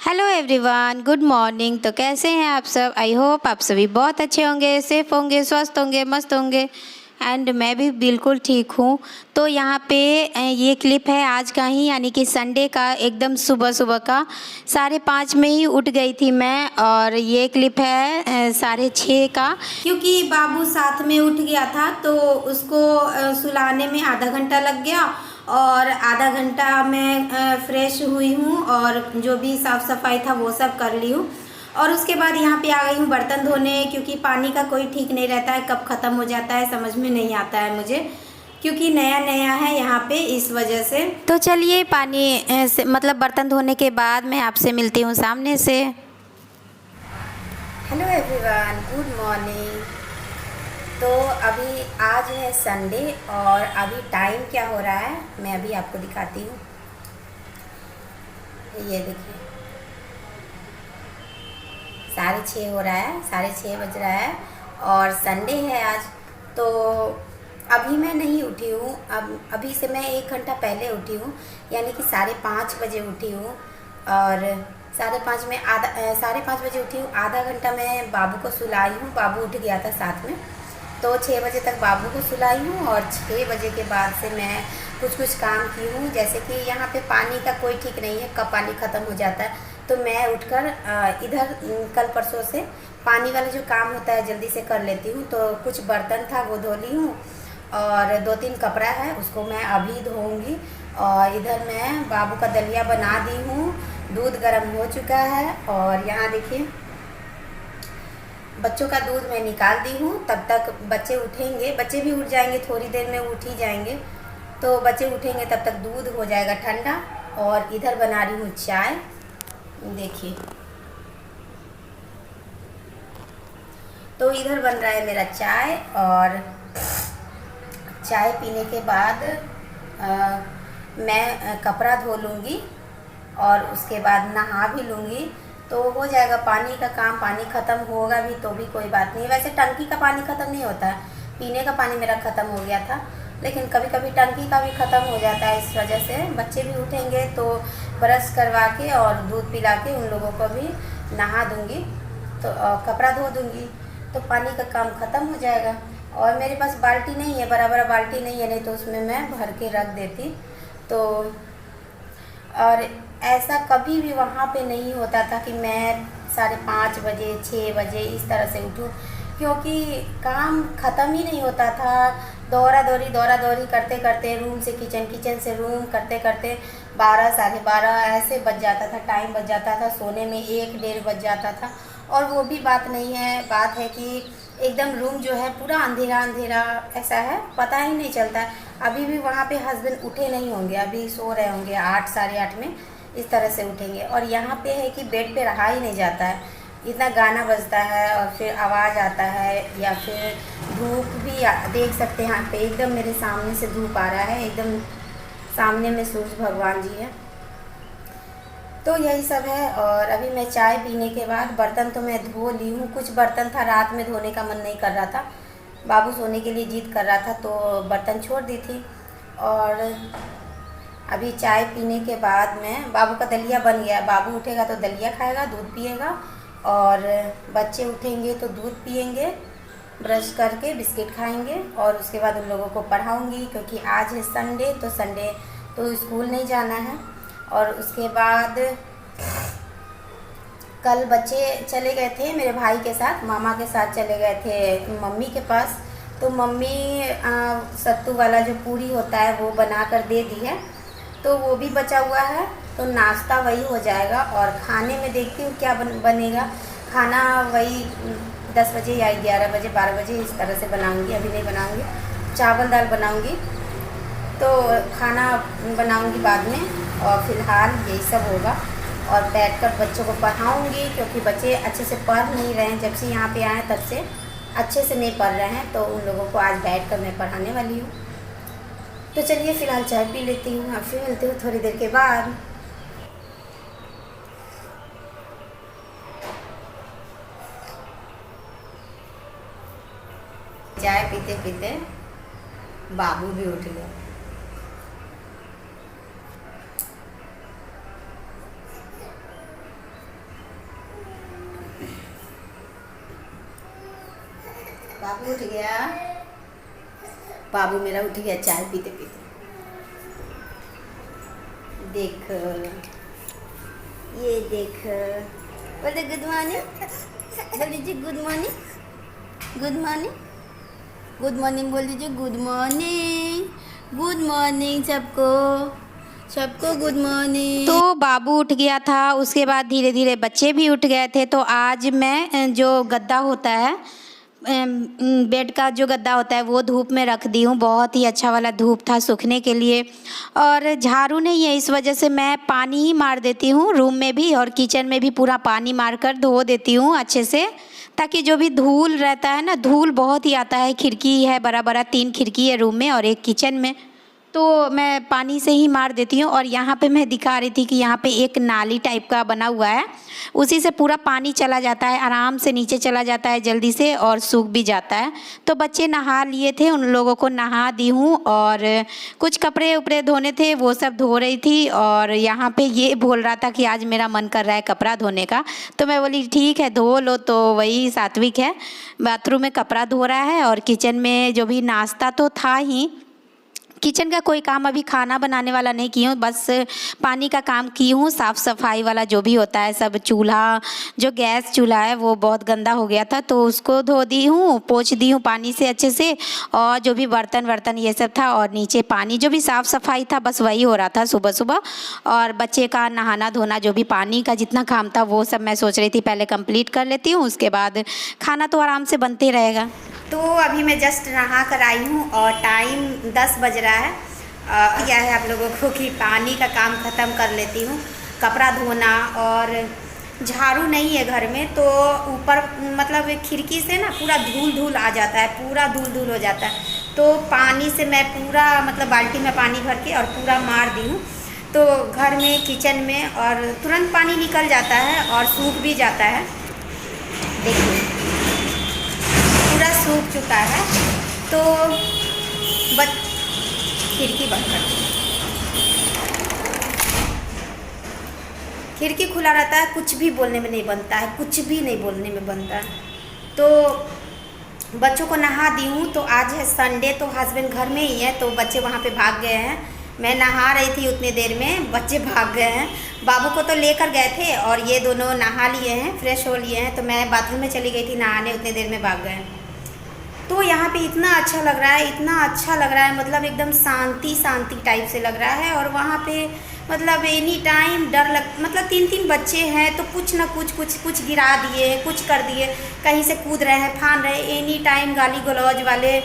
Hello everyone, good morning. तो कैसे हैं आप सब? आई होप आप सभी बहुत अच्छे होंगे, सेफ होंगे, स्वस्थ होंगे, मस्त होंगे। एंड मैं भी बिल्कुल ठीक हूँ। तो यहाँ पे ये क्लिप है आज का ही, यानी कि संडे का, एकदम सुबह सुबह का 5:30 में ही उठ गई थी मैं। और ये क्लिप है 6:30 का, क्योंकि बाबू साथ में उठ गया था तो उसको सुलाने में आधा घंटा लग गया। और आधा घंटा मैं फ्रेश हुई हूँ और जो भी साफ़ सफाई था वो सब कर ली हूँ। और उसके बाद यहाँ पे आ गई हूँ बर्तन धोने, क्योंकि पानी का कोई ठीक नहीं रहता है, कब ख़त्म हो जाता है समझ में नहीं आता है मुझे, क्योंकि नया नया है यहाँ पे, इस वजह से। तो चलिए पानी से मतलब बर्तन धोने के बाद मैं आपसे मिलती हूँ सामने से। Hello everyone, good morning. तो अभी आज है संडे और अभी टाइम क्या हो रहा है मैं अभी आपको दिखाती हूँ। ये देखिए 6:30 हो रहा है, 6:30 बज रहा है और संडे है आज। तो अभी मैं नहीं उठी हूँ, अभी से मैं 1 घंटा पहले उठी हूँ, यानी कि 5:30 बजे उठी हूँ। और 5:30 में 5:30 बजे उठी हूँ, आधा घंटा मैं बाबू को सुलाई हूँ। बाबू उठ गया था साथ में, तो 6 बजे तक बाबू को सुलाई हूँ और 6 बजे के बाद से मैं कुछ काम की हूँ। जैसे कि यहाँ पे पानी का कोई ठीक नहीं है, कब पानी ख़त्म हो जाता है, तो मैं उठकर इधर कल परसों से पानी वाला जो काम होता है जल्दी से कर लेती हूँ। तो कुछ बर्तन था वो धो ली हूँ और 2-3 कपड़ा है उसको मैं अभी धोऊँगी। और इधर मैं बाबू का दलिया बना दी हूँ, दूध गर्म हो चुका है। और यहाँ देखिए बच्चों का दूध मैं निकाल दी हूँ, तब तक बच्चे उठेंगे, बच्चे भी उठ जाएंगे, थोड़ी देर में उठ ही जाएंगे। तो बच्चे उठेंगे तब तक दूध हो जाएगा ठंडा। और इधर बना रही हूँ चाय, देखिए। तो इधर बन रहा है मेरा चाय और चाय पीने के बाद मैं कपड़ा धो लूँगी और उसके बाद नहा भी लूँगी, तो हो जाएगा पानी का काम। पानी ख़त्म होगा भी तो भी कोई बात नहीं। वैसे टंकी का पानी ख़त्म नहीं होता है, पीने का पानी मेरा ख़त्म हो गया था, लेकिन कभी कभी टंकी का भी ख़त्म हो जाता है। इस वजह से बच्चे भी उठेंगे तो ब्रश करवा के और दूध पिला के उन लोगों को भी नहा दूँगी, तो कपड़ा धो दूँगी, तो पानी का काम ख़त्म हो जाएगा। और मेरे पास बाल्टी नहीं है, बड़ा बड़ा बाल्टी नहीं है, नहीं तो उसमें मैं भर के रख देती। तो और ऐसा कभी भी वहाँ पे नहीं होता था कि मैं 5:30 बजे 6 बजे इस तरह से उठूँ, क्योंकि काम ख़त्म ही नहीं होता था। दौरा दौरी करते करते रूम से किचन, किचन से रूम करते करते 12 12:30 ऐसे बज जाता था, टाइम बज जाता था। सोने में 1-1:30 बज जाता था। और वो भी बात नहीं है, बात है कि एकदम रूम जो है पूरा अंधेरा अंधेरा ऐसा है, पता ही नहीं चलता। अभी भी वहाँ पे हस्बैंड उठे नहीं होंगे, अभी सो रहे होंगे 8 8:30 में, इस तरह से उठेंगे। और यहाँ पे है कि बेड पे रहा ही नहीं जाता है, इतना गाना बजता है और फिर आवाज़ आता है, या फिर धूप भी देख सकते हैं यहाँ पे, एकदम मेरे सामने से धूप आ रहा है, एकदम सामने में सूरज भगवान जी है। तो यही सब है। और अभी मैं चाय पीने के बाद बर्तन तो मैं धो ली हूँ। कुछ बर्तन था रात में धोने का मन नहीं कर रहा था, बाबू सोने के लिए जिद कर रहा था तो बर्तन छोड़ दी थी। और अभी चाय पीने के बाद में बाबू का दलिया बन गया। बाबू उठेगा तो दलिया खाएगा, दूध पिएगा, और बच्चे उठेंगे तो दूध पिएंगे, ब्रश करके बिस्किट खाएंगे। और उसके बाद उन लोगों को पढ़ाऊँगी, क्योंकि आज है संडे, तो संडे तो स्कूल नहीं जाना है। और उसके बाद कल बच्चे चले गए थे मेरे भाई के साथ, मामा के साथ चले गए थे मम्मी के पास। तो मम्मी सत्तू वाला जो पूरी होता है वो बना कर दे दी है, तो वो भी बचा हुआ है, तो नाश्ता वही हो जाएगा। और खाने में देखती हूँ क्या बनेगा। खाना वही 10 बजे या 11 बजे 12 बजे इस तरह से बनाऊँगी, अभी नहीं बनाऊँगी। चावल दाल बनाऊँगी, तो खाना बनाऊँगी बाद में। और फिलहाल यही सब होगा। और बैठकर बच्चों को पढ़ाऊँगी, क्योंकि बच्चे अच्छे से पढ़ नहीं रहे हैं, जब से यहाँ पे आए तब से अच्छे से नहीं पढ़ रहे हैं, तो उन लोगों को आज बैठकर मैं पढ़ाने वाली हूँ। तो चलिए फ़िलहाल चाय पी लेती हूँ, अब फिर मिलती हूँ थोड़ी देर के बाद। चाय पीते पीते बाबू भी उठ गया। बाबू उठ गया, बाबू मेरा उठ गया चाय पीते पीते। देखो, ये देखो, बोले गुड मॉर्निंग, बोल दीजिए good morning, good morning, good morning बोल दीजिए, गुड मॉर्निंग, गुड मॉर्निंग सबको, सबको गुड मॉर्निंग। तो बाबू उठ गया था, उसके बाद धीरे धीरे बच्चे भी उठ गए थे। तो आज मैं जो गद्दा होता है, बेड का जो गद्दा होता है, वो धूप में रख दी हूँ। बहुत ही अच्छा वाला धूप था सूखने के लिए। और झाड़ू नहीं है, इस वजह से मैं पानी ही मार देती हूँ रूम में भी और किचन में भी, पूरा पानी मार कर धो देती हूँ अच्छे से, ताकि जो भी धूल रहता है ना, धूल बहुत ही आता है। खिड़की है बड़ा बड़ा, 3 खिड़की है रूम में और एक किचन में, तो मैं पानी से ही मार देती हूँ। और यहाँ पे मैं दिखा रही थी कि यहाँ पे एक नाली टाइप का बना हुआ है, उसी से पूरा पानी चला जाता है, आराम से नीचे चला जाता है जल्दी से और सूख भी जाता है। तो बच्चे नहा लिए थे, उन लोगों को नहा दी हूँ और कुछ कपड़े उपड़े धोने थे वो सब धो रही थी। और यहाँ पे ये बोल रहा था कि आज मेरा मन कर रहा है कपड़ा धोने का, तो मैं बोली ठीक है धो लो। तो वही सात्विक है, बाथरूम में कपड़ा धो रहा है और किचन में जो भी नाश्ता तो था ही, किचन का कोई काम अभी खाना बनाने वाला नहीं की हूँ, बस पानी का काम की हूँ। साफ़ सफाई वाला जो भी होता है सब, चूल्हा जो गैस चूल्हा है वो बहुत गंदा हो गया था, तो उसको धो दी हूँ, पोंछ दी हूँ पानी से अच्छे से। और जो भी बर्तन वर्तन ये सब था और नीचे पानी जो भी साफ़ सफाई था, बस वही हो रहा था सुबह सुबह। और बच्चे का नहाना धोना, जो भी पानी का जितना काम था वो सब मैं सोच रही थी पहले कंप्लीट कर लेती हूँ, उसके बाद खाना तो आराम से बनते रहेगा। तो अभी मैं जस्ट नहा कर आई हूँ और टाइम 10 बज रहा है। क्या है आप लोगों को कि पानी का काम ख़त्म कर लेती हूँ, कपड़ा धोना। और झाड़ू नहीं है घर में, तो ऊपर मतलब खिड़की से ना पूरा धूल धूल आ जाता है, पूरा धूल धूल हो जाता है। तो पानी से मैं पूरा मतलब बाल्टी में पानी भर के और पूरा मार दी हूँ। तो घर में किचन में और तुरंत पानी निकल जाता है और सूख भी जाता है। देखिए पूरा सूख चुका है। तो खिड़की बंद कर दी, खिड़की खुला रहता है, कुछ भी बोलने में नहीं बनता है, कुछ भी नहीं बोलने में बनता है। तो बच्चों को नहा दी हूँ। तो आज है संडे, तो हस्बैंड घर में ही है, तो बच्चे वहाँ पे भाग गए हैं। मैं नहा रही थी उतनी देर में, बच्चे भाग गए हैं। बाबू को तो लेकर गए थे और ये दोनों नहा लिए हैं, फ्रेश हो लिए हैं। तो मैं बाथरूम में चली गई थी नहाने, उतनी देर में भाग गए हैं। तो यहाँ पे इतना अच्छा लग रहा है, इतना अच्छा लग रहा है, मतलब एकदम शांति शांति टाइप से लग रहा है। और वहाँ पे मतलब एनी टाइम डर मतलब 3-3 बच्चे हैं, तो कुछ ना कुछ गिरा दिए, कुछ कर दिए, कहीं से कूद रहे हैं, फान रहे, एनी टाइम गाली गलौज वाले,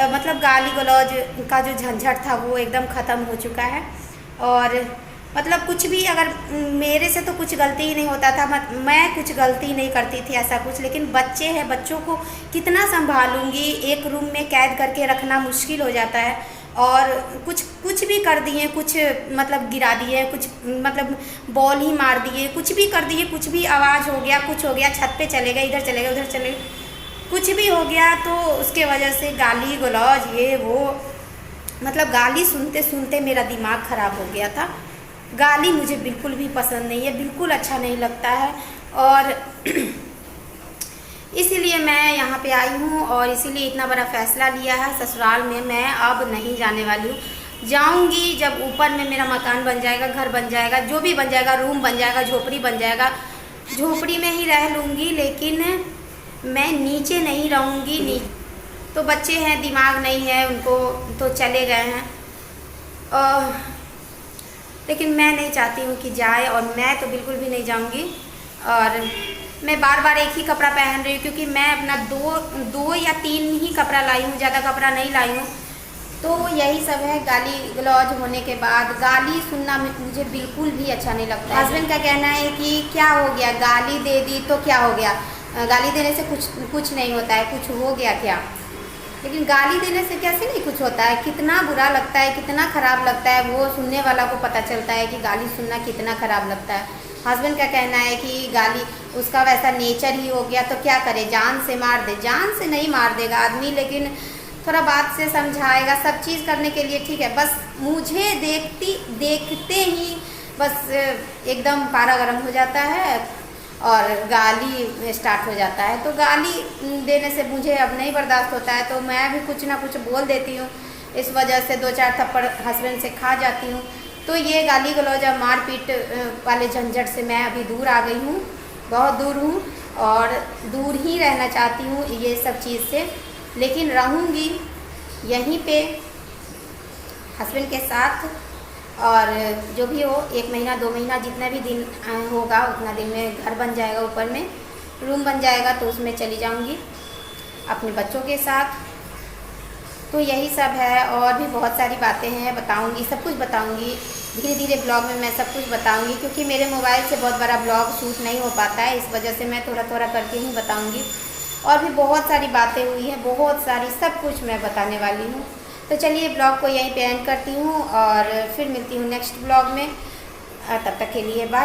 मतलब गाली गलौज का जो झंझट था वो एकदम ख़त्म हो चुका है। और मतलब कुछ भी, अगर मेरे से तो कुछ गलती ही नहीं होता था, मैं कुछ गलती नहीं करती थी ऐसा कुछ, लेकिन बच्चे हैं, बच्चों को कितना संभालूंगी, एक रूम में कैद करके रखना मुश्किल हो जाता है। और कुछ भी कर दिए, कुछ मतलब गिरा दिए, कुछ मतलब बॉल ही मार दिए, कुछ भी कर दिए, कुछ भी आवाज़ हो गया, कुछ हो गया, छत पे चले गए, इधर चले गए, उधर चले गए, कुछ भी हो गया। तो उसके वजह से गाली गलौज ये वो, मतलब गाली सुनते सुनते मेरा दिमाग ख़राब हो गया था। गाली मुझे बिल्कुल भी पसंद नहीं है, बिल्कुल अच्छा नहीं लगता है। और इसीलिए मैं यहाँ पे आई हूँ और इसीलिए इतना बड़ा फ़ैसला लिया है। ससुराल में मैं अब नहीं जाने वाली हूँ, जाऊँगी जब ऊपर में मेरा मकान बन जाएगा, घर बन जाएगा, जो भी बन जाएगा, रूम बन जाएगा, झोपड़ी बन जाएगा, झोपड़ी में ही रह लूँगी, लेकिन मैं नीचे नहीं रहूँगी। तो बच्चे हैं, दिमाग नहीं है उनको, तो चले गए हैं। लेकिन मैं नहीं चाहती हूँ कि जाए, और मैं तो बिल्कुल भी नहीं जाऊँगी। और मैं बार बार एक ही कपड़ा पहन रही हूँ, क्योंकि मैं अपना दो या 3 ही कपड़ा लाई हूँ, ज़्यादा कपड़ा नहीं लाई हूँ। तो यही सब है। गाली गलौज होने के बाद गाली सुनना मुझे बिल्कुल भी अच्छा नहीं लगता। हस्बैंड का कहना है कि क्या हो गया, गाली दे दी तो क्या हो गया, गाली देने से कुछ नहीं होता है, कुछ हो गया क्या। लेकिन गाली देने से कैसे नहीं कुछ होता है, कितना बुरा लगता है, कितना ख़राब लगता है, वो सुनने वाला को पता चलता है कि गाली सुनना कितना ख़राब लगता है। हस्बैंड का कहना है कि गाली उसका वैसा नेचर ही हो गया, तो क्या करे, जान से मार दे। जान से नहीं मार देगा आदमी, लेकिन थोड़ा बात से समझाएगा, सब चीज़ करने के लिए ठीक है। बस मुझे देखते ही बस एकदम पारा गर्म हो जाता है। और गाली स्टार्ट हो जाता है। तो गाली देने से मुझे अब नहीं बर्दाश्त होता है, तो मैं भी कुछ ना कुछ बोल देती हूँ। इस वजह से 2-4 थप्पड़ हस्बैंड से खा जाती हूँ। तो ये गाली गलौज और मारपीट वाले झंझट से मैं अभी दूर आ गई हूँ, बहुत दूर हूँ और दूर ही रहना चाहती हूँ ये सब चीज़ से। लेकिन रहूँगी यहीं पे हस्बैंड के साथ, और जो भी हो 1 महीना 2 महीना जितना भी दिन होगा उतना दिन में घर बन जाएगा, ऊपर में रूम बन जाएगा तो उसमें चली जाऊंगी अपने बच्चों के साथ। तो यही सब है, और भी बहुत सारी बातें हैं, बताऊंगी, सब कुछ बताऊंगी धीरे धीरे ब्लॉग में। मैं सब कुछ बताऊंगी क्योंकि मेरे मोबाइल से बहुत बड़ा ब्लॉग शूट नहीं हो पाता है, इस वजह से मैं थोड़ा थोड़ा करके ही बताऊंगी। और भी बहुत सारी बातें हुई हैं, बहुत सारी, सब कुछ मैं बताने वाली हूँ। तो चलिए ब्लॉग को यहीं पे एंड करती हूँ और फिर मिलती हूँ नेक्स्ट ब्लॉग में। तब तक के लिए बाय।